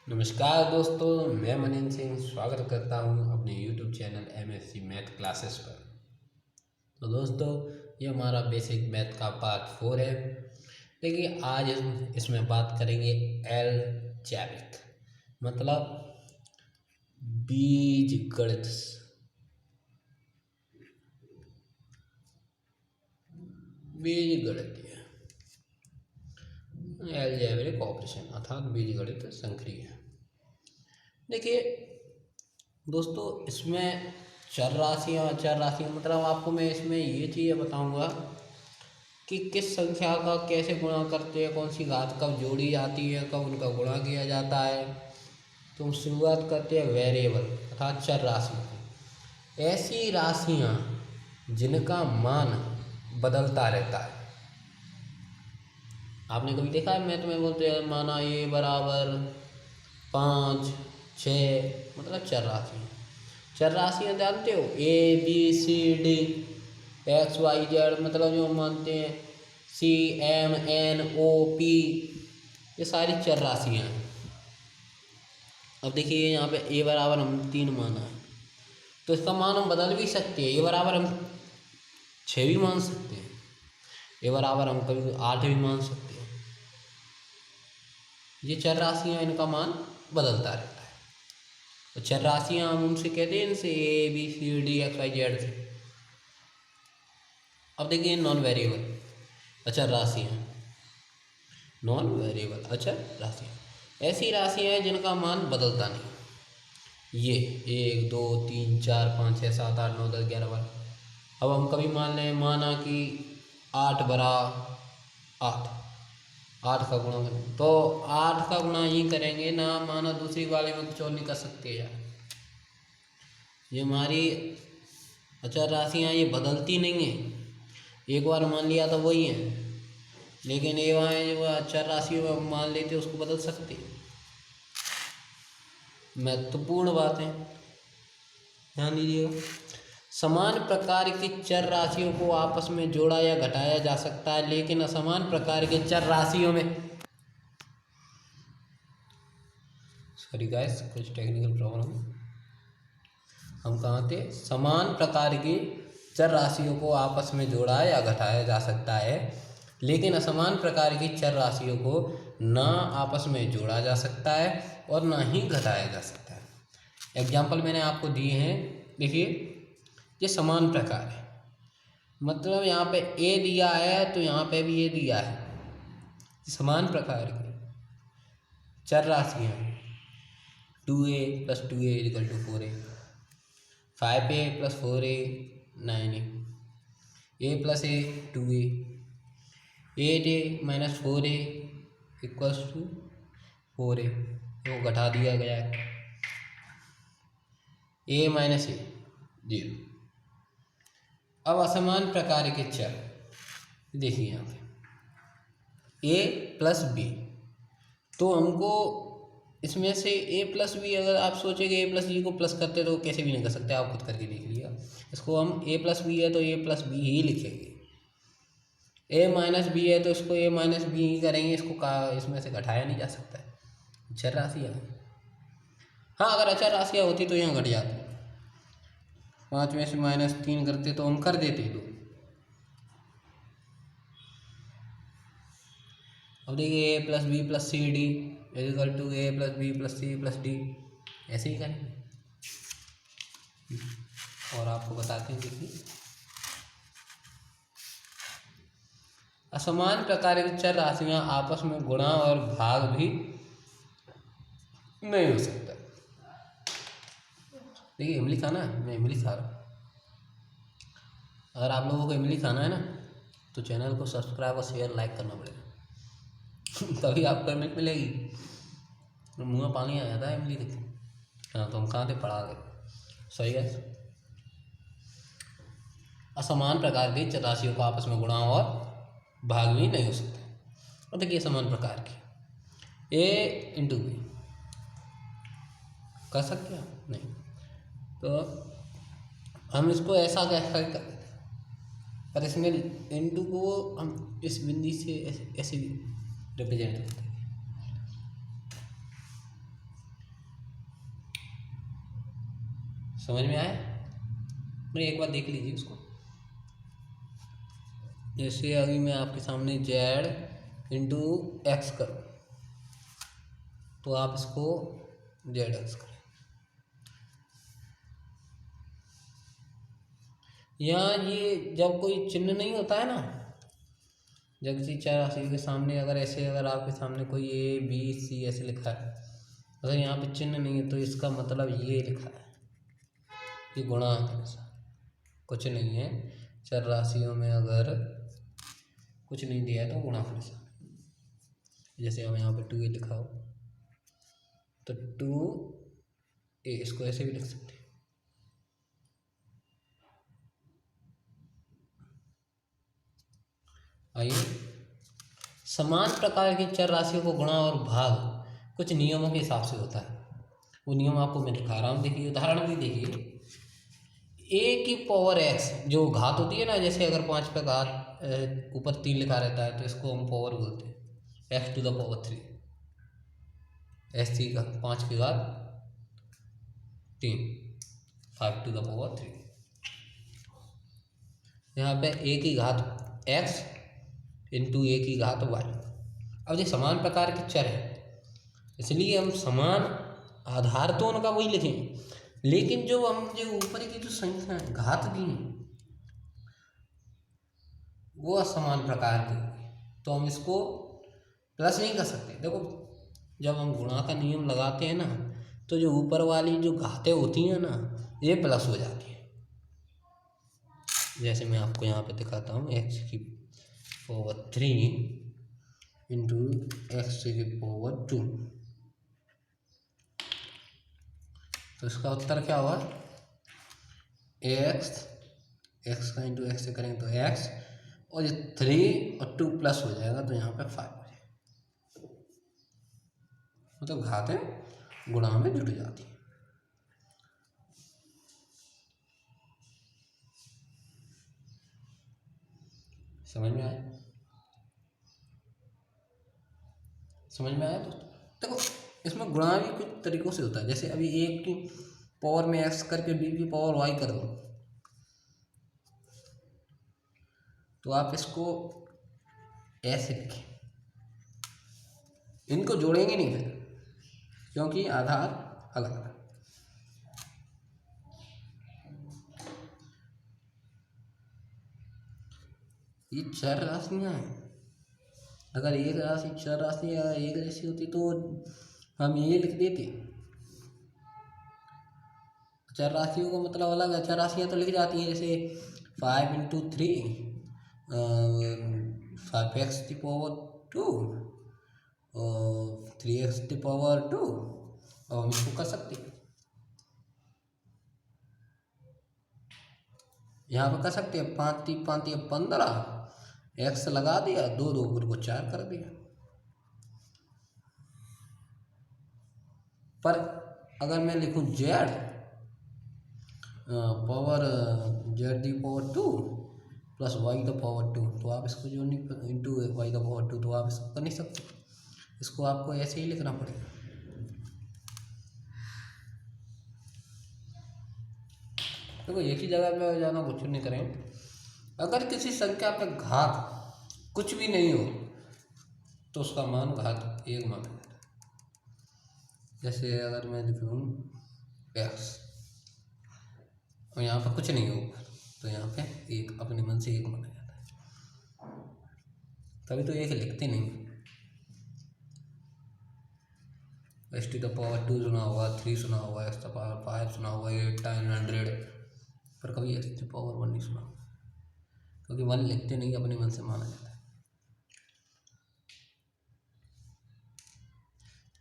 नमस्कार दोस्तों, मैं मनीन सिंह स्वागत करता हूं अपने YouTube channel MSc math classes पर। तो दोस्तों, ये हमारा बेसिक मैथ का पार्ट 4 है। देखिए, आज हम इसमें बात करेंगे अलजेब्रिक मतलब बीजगणित। बीजगणितीय अलजेब्रिक ऑपरेशन अर्थात बीजगणित संक्रिया। देखिए दोस्तों, इसमें चर राशियाँ मतलब आपको मैं इसमें ये चीज़ें बताऊंगा कि किस संख्या का कैसे गुणा करते हैं, कौन सी घात कब जोड़ी जाती है, कब उनका गुणा किया जाता है। तो हम शुरुआत करते हैं वेरिएबल अर्थात चर राशियों की। ऐसी राशियाँ जिनका मान बदलता रहता है। आपने कभी देखा है मैथ में बोलते हैं माना a बराबर 5, 6 मतलब चर राशियाँ जानते हो ABCD XYZ मतलब जो हम मानते हैं CMNOP, ये सारी चर राशियाँ हैं। अब देखिए यहाँ पे a बराबर हम 3 माना है, तो इसका मान हम बदल भी सकते हैं। a बराबर हम 6 भी मान सकते हैं, a बराबर हम कभी 8 भी मान सकते हैं। ये चर राशियाँ, इनका मान बदलता रहता है। तो चर राशियाँ हम उनसे कहते हैं, इनसे ABCD XYZ से। अब देखिए नॉन वेरिएबल अचर राशियाँ, नॉन वेरिएबल अचर राशियाँ ऐसी राशियाँ हैं जिनका मान बदलता नहीं। ये 1 2 3 4 5 6 7 8 9 10 11 12। अब हम कभी मान लें, माना कि 8 बरा 8, 8 का गुणा करें तो 8 का गुणा ही करेंगे ना, माना दूसरी वाले में कुछ और नहीं कर सकते यार। ये हमारी अचर राशियाँ ये बदलती नहीं है। एक बार मान लिया तो वही है, लेकिन ये वहाँ जो अचर राशियों में मान लेते उसको बदल सकते। महत्वपूर्ण बात है, ध्यान दीजिएगा। समान प्रकार की चर राशियों को आपस में जोड़ा या घटाया जा सकता है, लेकिन असमान प्रकार के चर राशियों में सॉरी गाइस, कुछ टेक्निकल प्रॉब्लम। हम कहाँ थे? समान प्रकार की चर राशियों को आपस में जोड़ा या घटाया जा सकता है, लेकिन असमान प्रकार की चर राशियों को ना आपस में जोड़ा जा सकता है और ना ही घटाया जा सकता है। एग्जाम्पल मैंने आपको दिए हैं। देखिए, ये समान प्रकार है, मतलब यहाँ पे a दिया है तो यहाँ पे भी a दिया है। समान प्रकार की चर राशियाँ 2a + 2a = 4a, 5a + 4a 9a, a + a 2a, 8a - 4a = 4a, वो घटा दिया गया है। a - a 0। अब असमान प्रकार के चर देखिए यहाँ पे a + b, तो हमको इसमें से a + b, अगर आप सोचेंगे a + b को प्लस करते तो कैसे भी नहीं कर सकते, आप खुद करके देख लीजिएगा। इसको हम a + b है तो a + b ही लिखेंगे, a - b है तो इसको a - b ही करेंगे। इसको इसमें से घटाया नहीं जा सकता है, चर राशियाँ। हाँ, अगर अचर राशियाँ होती तो यहाँ घट जाती। 5 में से -3 करते तो हम कर देते 2। अब देखिए a + b + c d = a + b + c + d, ऐसे ही करेंगे। और आपको बताते हैं, देखिए असमान प्रकार की चर राशियाँ आपस में गुणा और भाग भी नहीं हो सकता। देखिए इमली खाना है, मैं इमली खा रहा हूँ। अगर आप लोगों को इमली खाना है ना, तो चैनल को सब्सक्राइब और शेयर लाइक करना पड़ेगा तभी आपको पेमेंट मिलेगी। मुँह में पानी आ जाता है इमली देखे। हाँ, तो हम कहाँ थे, पढ़ा गए। सही है। असमान प्रकार की चर राशियों को आपस में गुणा और भाग भी नहीं हो सकता। और देखिए समान प्रकार की a × b कर सकते हैं नहीं, तो हम इसको ऐसा कर देते, पर इसमें इंटू को हम इस बिंदी से ऐसे भी रिप्रेजेंट करते हैं। समझ में आया? नहीं, एक बार देख लीजिए उसको। जैसे अभी मैं आपके सामने जेड इंटू एक्स करूँ तो आप इसको जेड एक्स करें। यहाँ ये जब कोई चिन्ह नहीं होता है ना, जब किसी चार राशि के सामने अगर आपके सामने कोई ए बी सी ऐसे लिखा है, अगर यहाँ पे चिन्ह नहीं है तो इसका मतलब ये लिखा है कि गुणांक है, कुछ नहीं है। चर राशियों में अगर कुछ नहीं दिया है तो गुणा कर सकते। जैसे हम यहाँ पे 2a लिखा हो तो 2a, इसको ऐसे भी लिख सकते हैं। आइए, समान प्रकार की चर राशियों को गुणा और भाग कुछ नियमों के हिसाब से होता है। वो नियम आपको मैं दिखा रहा हूँ, देखिए उदाहरण भी देखिए। a की पावर x जो घात होती है ना, जैसे अगर 5 पे घात ऊपर 3 लिखा रहता है तो इसको हम पावर बोलते हैं, x टू द पावर 3, ऐसी का 5 की घात 3, 5 टू द पावर 3। यहाँ पे a की घात x इंटू a की घात y। अब ये समान प्रकार के चर है, इसलिए हम समान आधार तो उनका वही लिखेंगे, लेकिन जो हम जो ऊपर की जो संख्या है घात दी वो असमान प्रकार की होगी, तो हम इसको प्लस नहीं कर सकते। देखो, जब हम गुणा का नियम लगाते हैं ना तो जो ऊपर वाली जो घातें होती हैं ना ये प्लस हो जाती है। जैसे मैं आपको यहाँ पे दिखाता हूँ, x की पावर 3 इंटू एक्स की पावर 2, तो इसका उत्तर क्या हुआ? एक्स का इंटू एक्स से करेंगे तो x, और ये 3 और 2 प्लस हो जाएगा तो यहाँ पे 5 हो जाएगा। मतलब घातें गुणा में जुड़ जाती हैं। समझ में आया? समझ में आया दोस्तों? देखो, इसमें गुणा भी कुछ तरीकों से होता है। जैसे अभी एक की पावर में x करके b की पावर y कर दो तो आप इसको ऐसे लिखें, इनको जोड़ेंगे नहीं फिर, क्योंकि आधार अलग अलग। ये चर राशियाँ हैं, अगर एक राशि चर राशि या एक राशि होती तो हम ये लिख देते। चर राशियों का मतलब अलग है, चर राशियाँ तो लिख जाती हैं, जैसे 5 इंटू 3 5x की पावर 2 और 3x की पावर 2, और हम इसको कर सकते हैं, यहाँ पर कर सकते हैं। 5 3 5 15, x लगा दिया, 2 2 को 4 कर दिया। पर अगर मैं लिखूँ z power z the power 2 plus y the power 2, तो आप इसको जो नहीं इंटू y द पावर 2, तो आप इसको कर नहीं सकते, इसको आपको ऐसे ही लिखना पड़ेगा। देखो, एक ही जगह पे जाना कुछ नहीं करें। अगर किसी संख्या पे घात कुछ भी नहीं हो तो उसका मान घात 1 माना जाता है। जैसे अगर मैं लिखूँ x और यहाँ पर कुछ नहीं होगा तो यहाँ पे 1 अपने मन से 1 माना जाता है, तभी तो 1 लिखते नहीं। x टू द पावर 2 सुना होगा, 3 सुना होगा, x टू द पावर 5 सुना होगा, 8 10 100, पर कभी x टू द पावर 1 नहीं सुना, क्योंकि 1 लिखते नहीं, अपने मन से माना जाता है।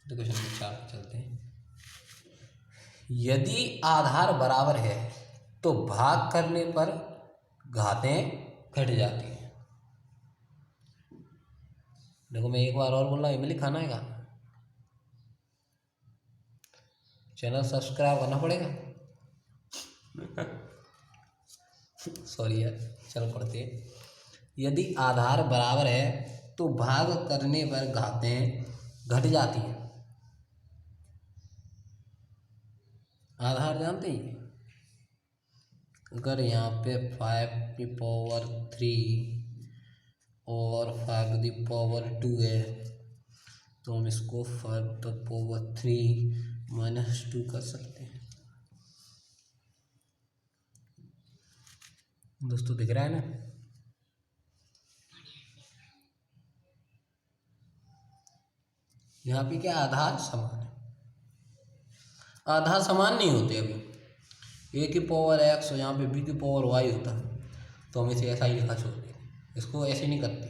तो क्वेश्चन नंबर 4 पे चलते हैं। यदि आधार बराबर है तो भाग करने पर घातें घट जाती हैं। देखो, मैं एक बार और बोल रहा हूँ, इमली खाना है, चैनल सब्सक्राइब करना पड़ेगा। सॉरी यार, चलो पढ़ते हैं। यदि आधार बराबर है तो भाग करने पर घातें घट जाती हैं। आधार जानते हैं, अगर यहाँ पे 5 की पावर 3 और 5 की पावर 2 है तो हम इसको 5 की पावर 3 - 2 कर सकते हैं। दोस्तों दिख रहा है ना। यहाँ पे क्या आधार समान है, आधार समान नहीं होते। अभी A की पावर x और यहाँ पे B की पावर y होता तो हम इसे ऐसा ही लिखा छोड़ देंगे, इसको ऐसे नहीं करते।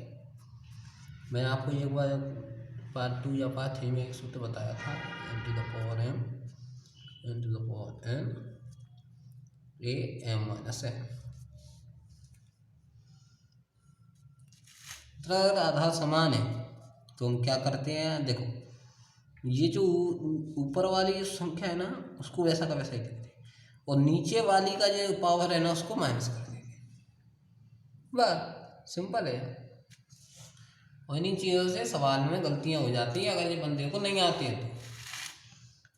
मैंने आपको एक बार पार्ट 2 या पार्ट 3 में एक सूत्र बताया था, n⁻m n a m-n। अगर आधार समान है तो हम क्या करते हैं, देखो ये जो ऊपर वाली जो संख्या है ना उसको वैसा का वैसा ही लिखते हैं और नीचे वाली का जो पावर है ना उसको माइनस कर देंगे। बस सिंपल है। और इन्हीं चीज़ों से सवाल में गलतियां हो जाती है अगर ये बंदे को नहीं आती है तो।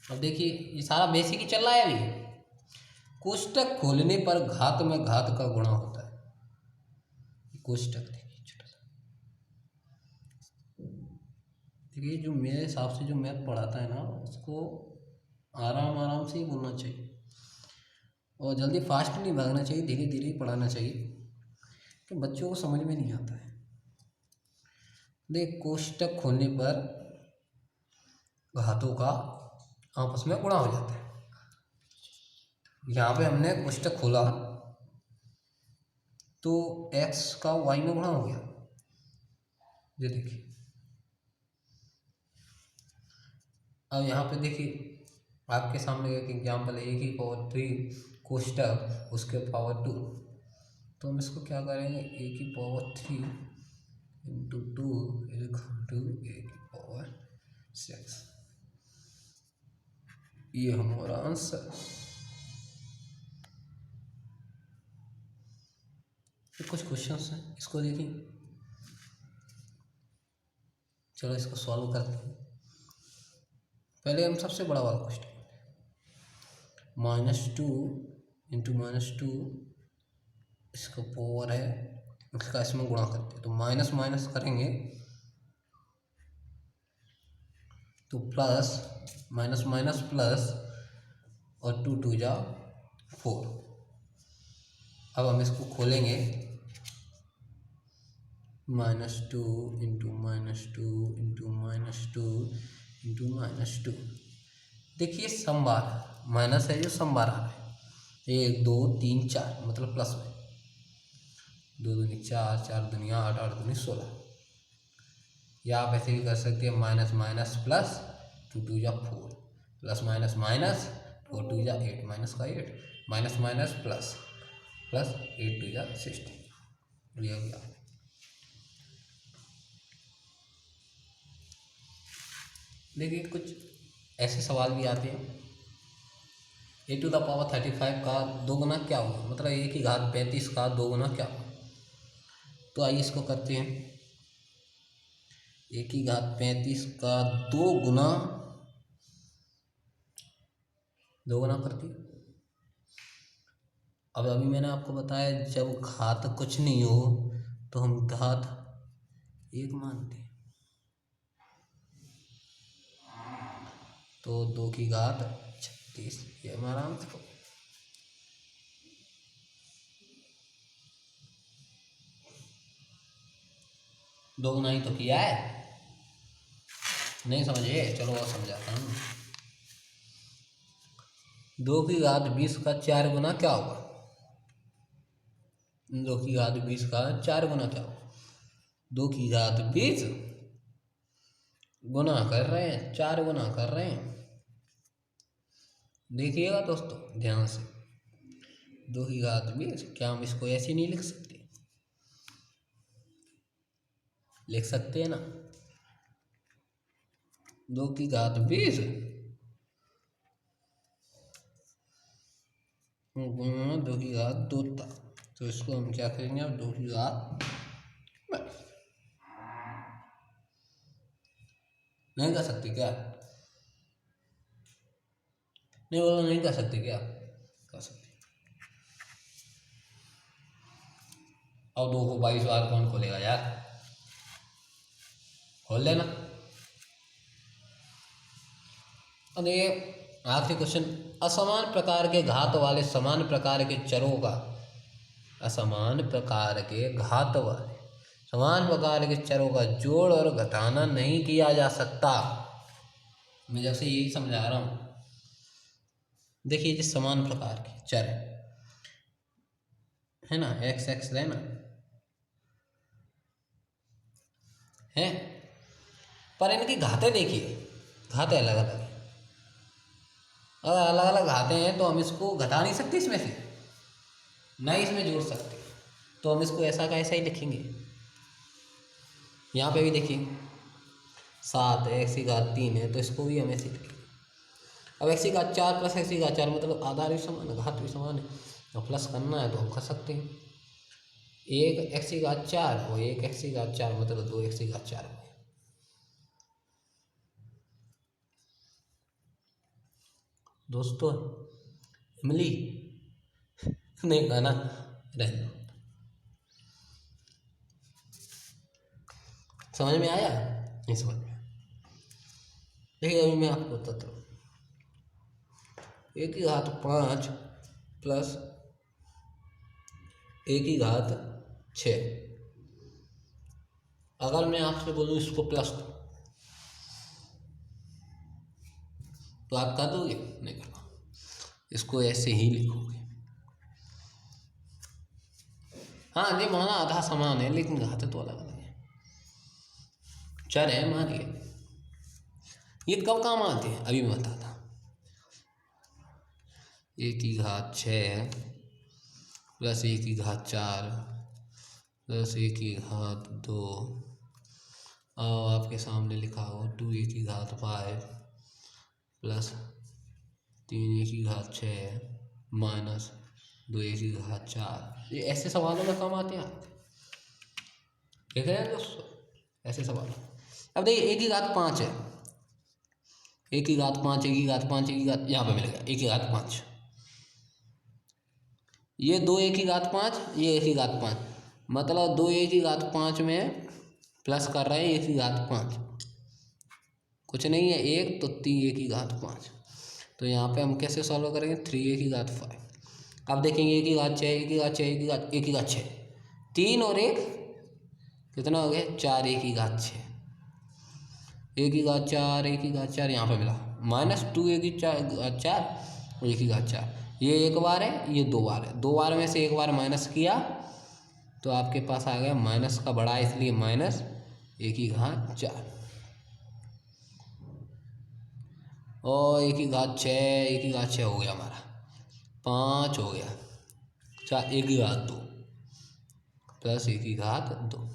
अब देखिए ये सारा बेसिक ही चल रहा है अभी। कोष्टक खोलने पर घात में घात का गुणा होता है। कोष्टक देखिए छोटा सा, देखिए जो मेरे हिसाब से जो मैथ पढ़ाता है ना उसको आराम आराम से ही बोलना चाहिए और जल्दी फास्ट नहीं भागना चाहिए, धीरे धीरे ही पढ़ाना चाहिए कि बच्चों को समझ में नहीं आता है। देख कोष्टक खोलने पर घातों का आपस में गुणा हो जाता है। यहाँ पे हमने कोष्टक खोला तो x का y में गुणा हो गया। ये देखिए अब यहाँ पे देखिए आपके सामने एक एग्जाम्पल है A की पावर 3 कोष्टक उसके पावर 2। तो हम इसको क्या करेंगे, A की पावर 3 × 2 = A की पावर 6। ये हमारा आंसर। कुछ क्वेश्चंस हैं, इसको देखिए। चलो इसको सॉल्व करते हैं। पहले हम सबसे बड़ा वाला क्वेश्चन -2 × -2 इसका पावर है, इसका इसमें गुणा करते हैं तो माइनस माइनस करेंगे तो प्लस, माइनस माइनस प्लस और 2 × 2 = 4। अब हम इसको खोलेंगे -2 × -2 × -2 देखिए समबार माइनस है जो समबार आ रहा है 1 2 3 4 मतलब प्लस में 2 दूनी 4 4 दूनी 8 8 दूनी 16। या आप ऐसे भी कर सकते हैं minus minus plus 2 × 2 = 4 plus minus minus 4 × 2 = 8 minus का 8 माइनस माइनस प्लस प्लस 8 × 2 = 16। ये हो गया। देखिए कुछ ऐसे सवाल भी आते हैं A⁻35 का 2 गुना क्या होगा, मतलब A⁻35 का 2 गुना क्या होगा। तो आइए इसको करते हैं। A⁻35 का 2 गुना करती है। अब अभी मैंने आपको बताया जब घात कुछ नहीं हो तो हम घात 1 मानते हैं। तो 2⁻36 ये हमारा आंसर हो। दो गुना ही तो किया है, नहीं समझे, चलो और समझाता हूँ। 2⁻20 का 4 गुना क्या होगा, 2⁻20 का 4 गुना क्या होगा। 2⁻20 गुना कर रहे हैं, 4 गुना कर रहे हैं। देखिएगा दोस्तों ध्यान से, 2⁻20 क्या हम इसको ऐसे नहीं लिख सकते, लिख सकते हैं ना। 2⁻20 गुना 2⁻2 था तो इसको हम क्या करेंगे अब 2⁻, नहीं कर सकते क्या, नहीं बोलो नहीं कर सकते क्या, कर सकते। और 2 को 22 बार कौन खोलेगा यार, खोल लेना। अब ये आखिरी क्वेश्चन, असमान प्रकार के घात वाले समान प्रकार के चरों का, असमान प्रकार के घात वाले समान प्रकार के चरों का जोड़ और घटाना नहीं किया जा सकता। मैं जब से यही समझा रहा हूँ, देखिए जो समान प्रकार के चर है ना, एक्स एक्स है ना, है, पर इनकी घातें देखिए, घातें अलग अलग है। अगर अलग अलग घातें हैं तो हम इसको घटा नहीं सकते इसमें से, ना ही इसमें जोड़ सकते, तो हम इसको ऐसा का ऐसा ही लिखेंगे। यहाँ पे भी देखिए 7 है, एक्स की घात 3 है, तो इसको भी हम ऐसे लिखेंगे। अब एक्स की घात 4 प्लस एक्स की घात 4 मतलब आधार भी समान है, घात भी समान है, तो प्लस करना है तो हम कर सकते हैं। एक एक्स की घात 4 और एक एक्स की घात 4 मतलब 2 एक्स की घात 4 है। दोस्तों इमली नहीं खाना, रहने दो। समझ में आया? नहीं समझ में? देखिए अभी मैं आपको बताता हूँ, एक की घात 5 प्लस एक की घात 6, अगर मैं आपसे बोलूँ इसको प्लस दो तो आप कर दोगे? नहीं कर पाओ, इसको ऐसे ही लिखोगे। हाँ ये माना आधा समान है लेकिन घातें तो अलग अलग है, चर है मानिए। ये कब काम आते हैं अभी मैं बताता। एक की घात 6 प्लस एक की घात 4 प्लस एक की घात 2 और आपके सामने लिखा हो 2 ए की घात 5 प्लस 3 ए की घात 6 माइनस 2 ए की घात 4। ये ऐसे सवालों में काम आते हैं, देख रहे हैं दोस्तों, ऐसे सवाल। अब देखिए एक की घात 5 है, एक की घात 5, एक की घात 5, एक की घात, यहाँ पे मिलेगा एक की घात 5, ये 2 एक की घात 5, ये एक की घात 5, मतलब 2 एक की घात 5 में प्लस कर रहे हैं एक की घात 5, कुछ नहीं है एक, तो 3 एक की घात 5, तो यहाँ पे हम कैसे सॉल्व करेंगे 3 एक की घात 5। अब देखेंगे एक की घात 6, एक की घात 6, एक की घात 6, 3 और 1 कितना हो गया 4 एक की घात 6, एक की घात 4, एक की घात 4 यहाँ पे मिला माइनस 2 एक की घात 4 और एक की घात 4, ये एक बार है ये 2 बार है, 2 बार में से एक बार माइनस किया तो आपके पास आ गया माइनस का बड़ा, इसलिए माइनस एक की घात 4 और एक की घात 6, एक की घात 6 हो गया हमारा 5 हो गया 4 एक की घात 2 प्लस एक की घात 2।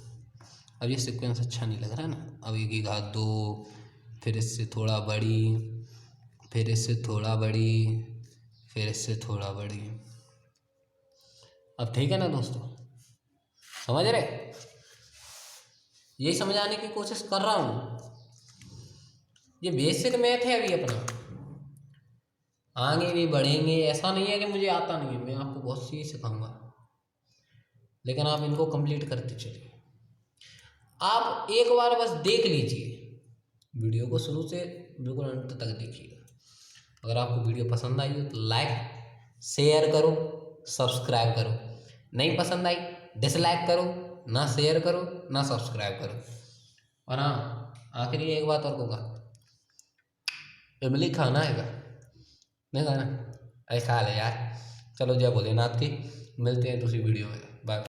अब ये सीक्वेंस अच्छा नहीं लग रहा ना, अब एक की घात 2 फिर इससे थोड़ा बड़ी, फिर इससे थोड़ा बड़ी, फिर इससे थोड़ा बड़ी। अब ठीक है ना दोस्तों, समझ रहे? यही समझाने की कोशिश कर रहा हूँ, ये बेसिक मैथ है अभी अपना, आगे भी बढ़ेंगे। ऐसा नहीं है कि मुझे आता नहीं है, मैं आपको बहुत चीज़ सिखाऊंगा, लेकिन आप इनको कंप्लीट करते चलिए। आप एक बार बस देख लीजिए वीडियो को, शुरू से बिल्कुल अंत तक देखिएगा। अगर आपको वीडियो पसंद आई हो तो लाइक शेयर करो, सब्सक्राइब करो, नहीं पसंद आई डिसलाइक करो, ना शेयर करो ना सब्सक्राइब करो। और हाँ आखिरी एक बात और कहूँगा, इमली खाना है क्या? नहीं खाना? अरे खा ले यार। चलो जय भोलेनाथ की, मिलते हैं दूसरी वीडियो में, बाय।